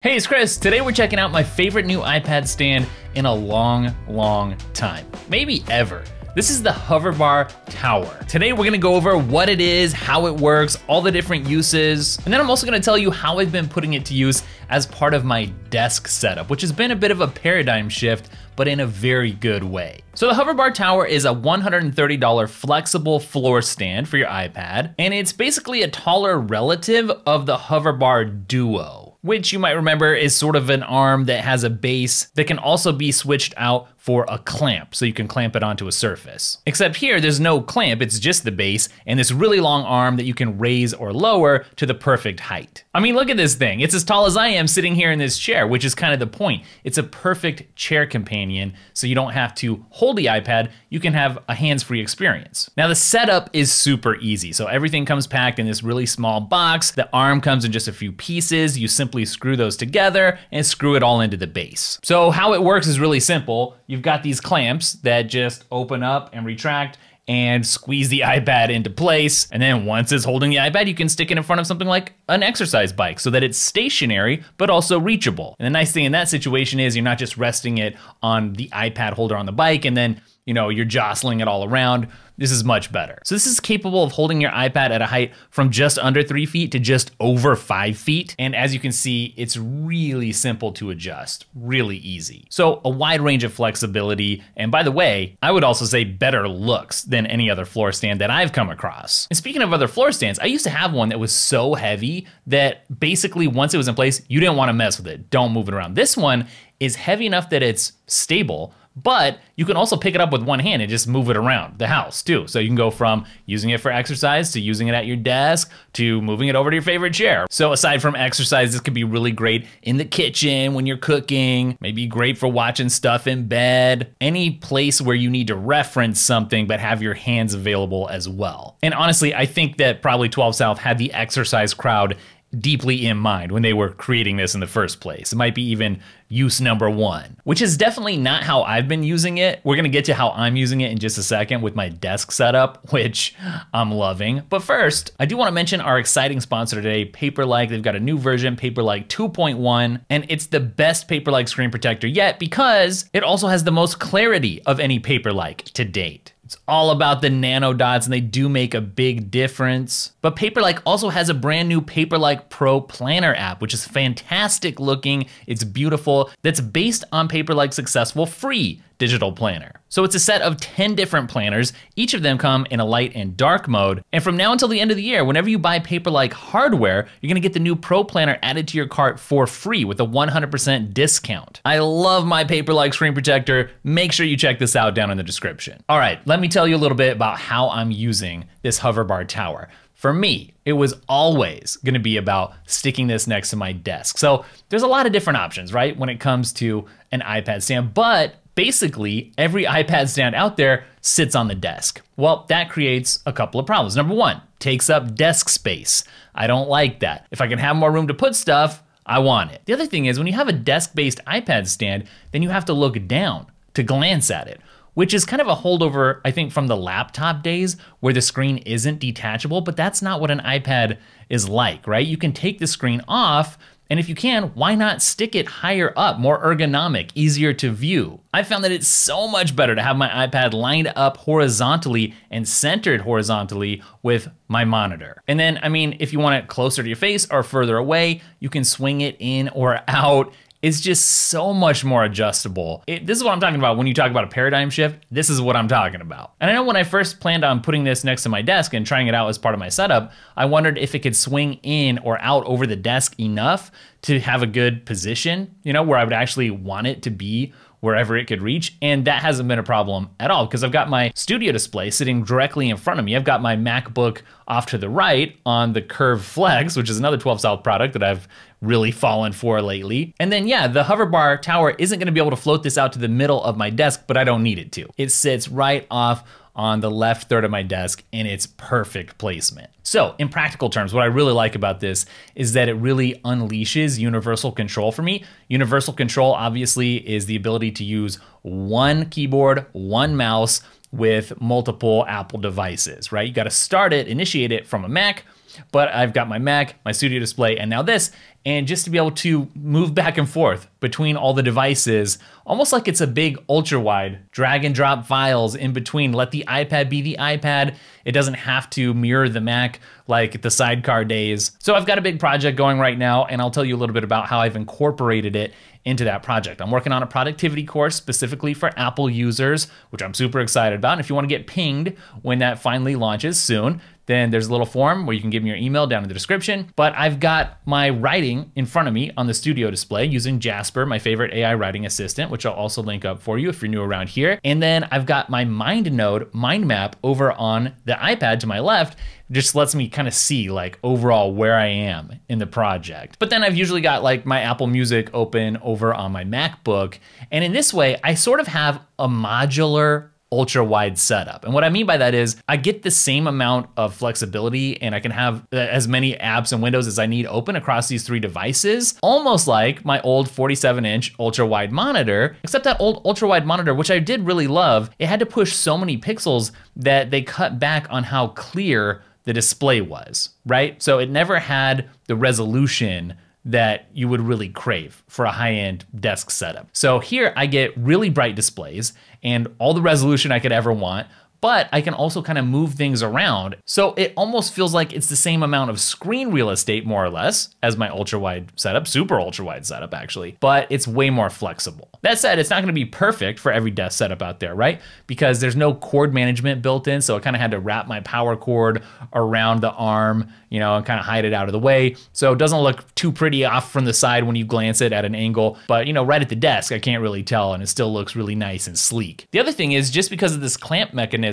Hey, it's Chris. Today we're checking out my favorite new iPad stand in a long time. Maybe ever. This is the HoverBar Tower. Today we're gonna go over what it is, how it works, all the different uses, and then I'm also gonna tell you how I've been putting it to use as part of my desk setup, which has been a bit of a paradigm shift, but in a very good way. So the HoverBar Tower is a $130 flexible floor stand for your iPad, and it's basically a taller relative of the HoverBar Duo, which you might remember is sort of an arm that has a base that can also be switched out for a clamp, so you can clamp it onto a surface. Except here, there's no clamp, it's just the base, and this really long arm that you can raise or lower to the perfect height. I mean, look at this thing. It's as tall as I am sitting here in this chair, which is kind of the point. It's a perfect chair companion, so you don't have to hold the iPad, you can have a hands-free experience. Now the setup is super easy, so everything comes packed in this really small box. The arm comes in just a few pieces. You simply screw those together and screw it all into the base. So how it works is really simple. You've got these clamps that just open up and retract and squeeze the iPad into place. And then once it's holding the iPad, you can stick it in front of something like an exercise bike so that it's stationary, but also reachable. And the nice thing in that situation is you're not just resting it on the iPad holder on the bike and then you're jostling it all around. This is much better. So this is capable of holding your iPad at a height from just under 3 feet to just over 5 feet. And as you can see, it's really simple to adjust, really easy. So a wide range of flexibility. And by the way, I would also say better looks than any other floor stand that I've come across. And speaking of other floor stands, I used to have one that was so heavy that basically once it was in place, you didn't want to mess with it. Don't move it around. This one is heavy enough that it's stable, but you can also pick it up with one hand and just move it around the house too. So you can go from using it for exercise to using it at your desk to moving it over to your favorite chair. So aside from exercise, this could be really great in the kitchen when you're cooking, maybe great for watching stuff in bed, any place where you need to reference something but have your hands available as well. And honestly, I think that probably 12 South had the exercise crowd deeply in mind when they were creating this in the first place. It might be even use number one, which is definitely not how I've been using it. We're gonna get to how I'm using it in just a second with my desk setup, which I'm loving. But first, I do wanna mention our exciting sponsor today, Paperlike. They've got a new version, Paperlike 2.1, and it's the best Paperlike screen protector yet because it also has the most clarity of any Paperlike to date. It's all about the nano dots and they do make a big difference. But Paperlike also has a brand new Paperlike Pro Planner app, which is fantastic looking. It's beautiful. That's based on Paperlike's successful free digital planner. So it's a set of 10 different planners. Each of them come in a light and dark mode. And from now until the end of the year, whenever you buy Paperlike hardware, you're gonna get the new Pro Planner added to your cart for free with a 100% discount. I love my Paperlike screen protector. Make sure you check this out down in the description. All right, let me tell you a little bit about how I'm using this HoverBar Tower. For me, it was always gonna be about sticking this next to my desk. So there's a lot of different options, right? When it comes to an iPad stand, but basically, every iPad stand out there sits on the desk. Well, that creates a couple of problems. Number one, takes up desk space. I don't like that. If I can have more room to put stuff, I want it. The other thing is when you have a desk-based iPad stand, then you have to look down to glance at it, which is kind of a holdover, I think, from the laptop days where the screen isn't detachable, but that's not what an iPad is like, right? You can take the screen off, and if you can, why not stick it higher up, more ergonomic, easier to view? I found that it's so much better to have my iPad lined up horizontally and centered horizontally with my monitor. And then, I mean, if you want it closer to your face or further away, you can swing it in or out. It's just so much more adjustable. This is what I'm talking about when you talk about a paradigm shift. This is what I'm talking about. And I know when I first planned on putting this next to my desk and trying it out as part of my setup, I wondered if it could swing in or out over the desk enough to have a good position, where I would actually want it to be wherever it could reach. And that hasn't been a problem at all because I've got my studio display sitting directly in front of me. I've got my MacBook off to the right on the Curve Flex, which is another 12 South product that I've really fallen for lately. And then yeah, the HoverBar Tower isn't gonna be able to float this out to the middle of my desk, but I don't need it to. It sits right off on the left third of my desk and it's perfect placement. So in practical terms, what I really like about this is that it really unleashes universal control for me. Universal control obviously is the ability to use one keyboard, one mouse with multiple Apple devices, right? You gotta start it, initiate it from a Mac, But I've got my Mac, my studio display, and now this. And just to be able to move back and forth between all the devices, almost like it's a big ultra wide, drag and drop files in between. Let the iPad be the iPad. It doesn't have to mirror the Mac like the sidecar days. So I've got a big project going right now, and I'll tell you a little bit about how I've incorporated it into that project. I'm working on a productivity course specifically for Apple users, which I'm super excited about. And if you want to get pinged when that finally launches soon, then there's a little form where you can give me your email down in the description. But I've got my writing in front of me on the studio display using Jasper, my favorite AI writing assistant, which I'll also link up for you if you're new around here. And then I've got my mind map over on the iPad to my left. It just lets me kind of see like overall where I am in the project. But then I've usually got like my Apple Music open over on my MacBook. And in this way, I sort of have a modular ultra wide setup. And what I mean by that is I get the same amount of flexibility and I can have as many apps and windows as I need open across these three devices, almost like my old 47-inch ultra wide monitor, except that old ultra wide monitor, which I did really love, it had to push so many pixels that they cut back on how clear the display was, right? So it never had the resolution that you would really crave for a high-end desk setup. So here I get really bright displays and all the resolution I could ever want, but I can also kind of move things around. So it almost feels like it's the same amount of screen real estate, more or less, as my ultra-wide setup, super ultra-wide setup actually, but it's way more flexible. That said, it's not gonna be perfect for every desk setup out there, right? Because there's no cord management built in, so I kind of had to wrap my power cord around the arm, you know, and kind of hide it out of the way. So it doesn't look too pretty off from the side when you glance it at an angle, but you know, right at the desk, I can't really tell, and it still looks really nice and sleek. The other thing is just because of this clamp mechanism,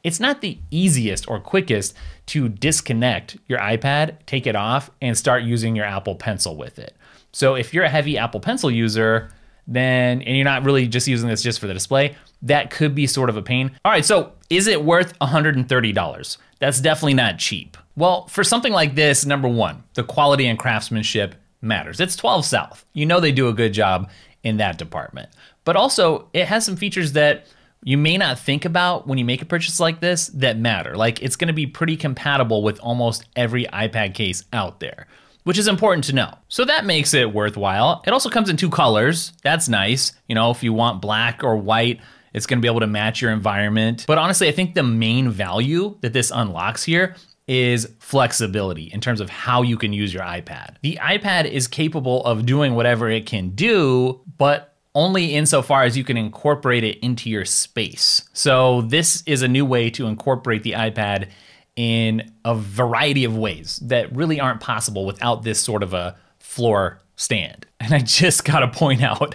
it's not the easiest or quickest to disconnect your iPad, take it off, and start using your Apple Pencil with it. So if you're a heavy Apple Pencil user, then, and you're not really just using this just for the display, that could be sort of a pain. All right, so is it worth $130? That's definitely not cheap. Well, for something like this, number one, the quality and craftsmanship matters. It's 12 South. You know they do a good job in that department. But also, it has some features that you may not think about when you make a purchase like this that matter. Like it's gonna be pretty compatible with almost every iPad case out there, which is important to know. So that makes it worthwhile. It also comes in 2 colors. That's nice. You know, if you want black or white, it's gonna be able to match your environment. But honestly, I think the main value that this unlocks here is flexibility in terms of how you can use your iPad. The iPad is capable of doing whatever it can do, but only insofar as you can incorporate it into your space. So this is a new way to incorporate the iPad in a variety of ways that really aren't possible without this sort of a floor stand. And I just gotta point out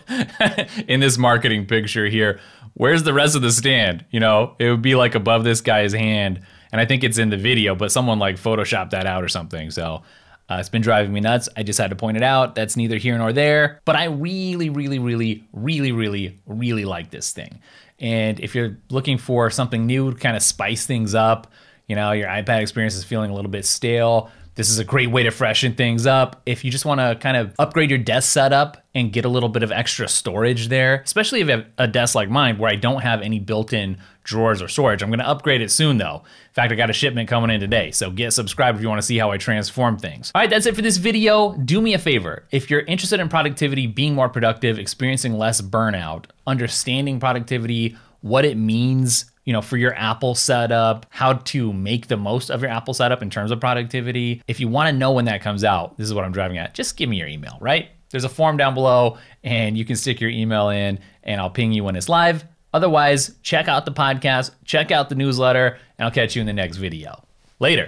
in this marketing picture here, where's the rest of the stand? You know, it would be like above this guy's hand, and I think it's in the video, but someone like photoshopped that out or something. So it's been driving me nuts. I just had to point it out. That's neither here nor there, but I really like this thing. And if you're looking for something new to kind of spice things up, you know, your iPad experience is feeling a little bit stale, this is a great way to freshen things up. If you just wanna kind of upgrade your desk setup and get a little bit of extra storage there, especially if you have a desk like mine where I don't have any built-in drawers or storage. I'm gonna upgrade it soon though. In fact, I got a shipment coming in today, so get subscribed if you wanna see how I transform things. All right, that's it for this video. Do me a favor. If you're interested in productivity, being more productive, experiencing less burnout, understanding productivity, what it means, you know, for your Apple setup, how to make the most of your Apple setup in terms of productivity. If you wanna know when that comes out, this is what I'm driving at, just give me your email, right? There's a form down below and you can stick your email in and I'll ping you when it's live. Otherwise, check out the podcast, check out the newsletter, and I'll catch you in the next video. Later.